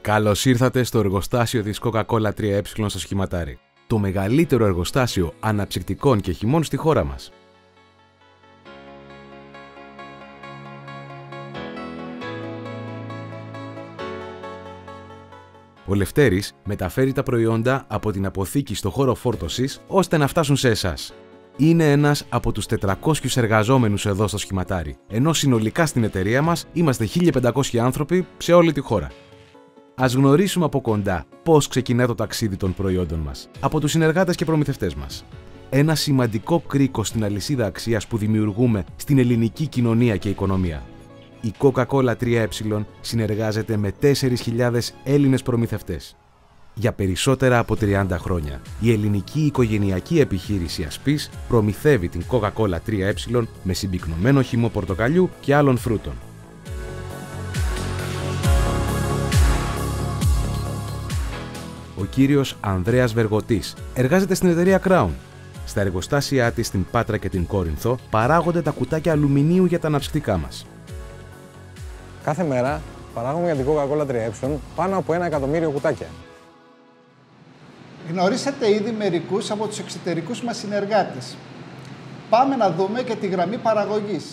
Καλώς ήρθατε στο εργοστάσιο της Coca-Cola 3E στο Σχηματάρι. Το μεγαλύτερο εργοστάσιο αναψυκτικών και χυμών στη χώρα μας. Ο Λευτέρης μεταφέρει τα προϊόντα από την αποθήκη στο χώρο φόρτωσης ώστε να φτάσουν σε εσάς. Είναι ένας από τους 400 εργαζόμενους εδώ στο Σχηματάρι, ενώ συνολικά στην εταιρεία μας είμαστε 1500 άνθρωποι σε όλη τη χώρα. Ας γνωρίσουμε από κοντά πώς ξεκινά το ταξίδι των προϊόντων μας, από τους συνεργάτες και προμηθευτές μας. Ένα σημαντικό κρίκο στην αλυσίδα αξίας που δημιουργούμε στην ελληνική κοινωνία και οικονομία. Η Coca-Cola 3E συνεργάζεται με 4.000 Έλληνες προμηθευτές. Για περισσότερα από 30 χρόνια, η ελληνική οικογενειακή επιχείρηση Ασπής προμηθεύει την Coca-Cola 3E με συμπυκνωμένο χυμό πορτοκαλιού και άλλων φρούτων. Ο κύριος Ανδρέας Βεργοτής εργάζεται στην εταιρεία Crown. Στα εργοστάσια της στην Πάτρα και την Κόρινθο παράγονται τα κουτάκια αλουμινίου για τα αναψυκτικά μας. Κάθε μέρα παράγουμε για την Coca-Cola 3E πάνω από 1 εκατομμύριο κουτάκια. Γνωρίσατε ήδη μερικούς από τους εξωτερικούς μας συνεργάτες. Πάμε να δούμε και τη γραμμή παραγωγής.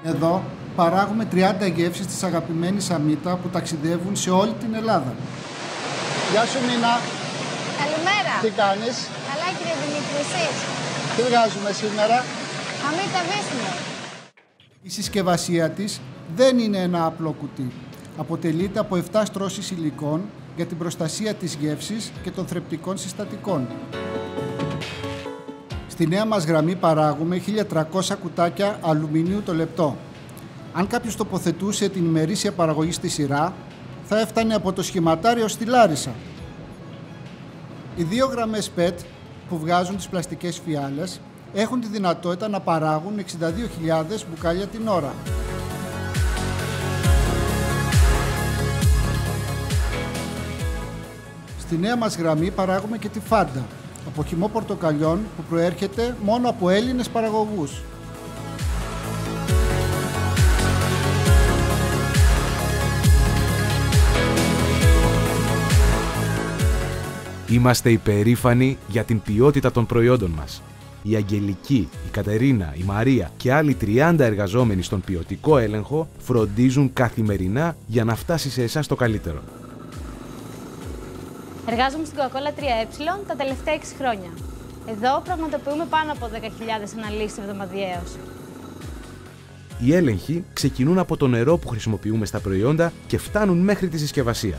Εδώ παράγουμε 30 γεύσεις της αγαπημένης Αμίτα που ταξιδεύουν σε όλη την Ελλάδα. Γεια σου Μίνα. Καλημέρα. Τι κάνεις? Καλά κύριε Δημήτρη, εσείς? Τι βγάζουμε σήμερα? Αμίτα Βίσνο. Η συσκευασία της δεν είναι ένα απλό κουτί. Αποτελείται από 7 στρώσεις υλικών για την προστασία της γεύσης και των θρεπτικών συστατικών. Στη νέα μας γραμμή παράγουμε 1.300 κουτάκια αλουμινίου το λεπτό. Αν κάποιος τοποθετούσε την ημερήσια παραγωγή στη σειρά, θα έφτανε από το Σχηματάρι ως τη Λάρισα. Οι 2 γραμμές PET που βγάζουν τις πλαστικές φιάλες έχουν τη δυνατότητα να παράγουν 62.000 μπουκάλια την ώρα. Στη νέα μας γραμμή παράγουμε και τη Φάντα, από χυμό πορτοκαλιών που προέρχεται μόνο από Έλληνες παραγωγούς. Είμαστε υπερήφανοι για την ποιότητα των προϊόντων μας. Η Αγγελική, η Κατερίνα, η Μαρία και άλλοι 30 εργαζόμενοι στον ποιοτικό έλεγχο φροντίζουν καθημερινά για να φτάσει σε εσάς το καλύτερο. Εργάζομαι στην Coca-Cola 3E τα τελευταία 6 χρόνια. Εδώ πραγματοποιούμε πάνω από 10.000 αναλύσεις εβδομαδιαίως. Οι έλεγχοι ξεκινούν από το νερό που χρησιμοποιούμε στα προϊόντα και φτάνουν μέχρι τη συσκευασία.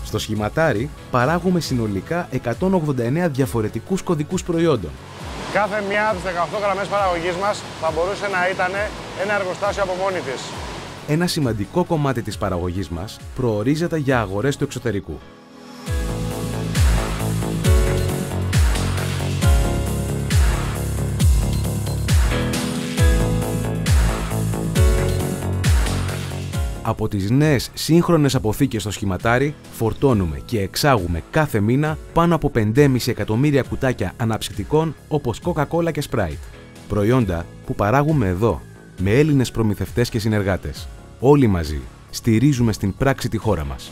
Στο Σχηματάρι παράγουμε συνολικά 189 διαφορετικούς κωδικούς προϊόντων. Κάθε μία από τις 18 γραμμές παραγωγής μας θα μπορούσε να ήταν ένα εργοστάσιο από μόνη της. Ένα σημαντικό κομμάτι της παραγωγής μας προορίζεται για αγορές του εξωτερικού. Από τις νέες σύγχρονες αποθήκες στο Σχηματάρι φορτώνουμε και εξάγουμε κάθε μήνα πάνω από 5,5 εκατομμύρια κουτάκια αναψυκτικών όπως Coca-Cola και Sprite. Προϊόντα που παράγουμε εδώ, με Έλληνες προμηθευτές και συνεργάτες. Όλοι μαζί στηρίζουμε στην πράξη τη χώρα μας.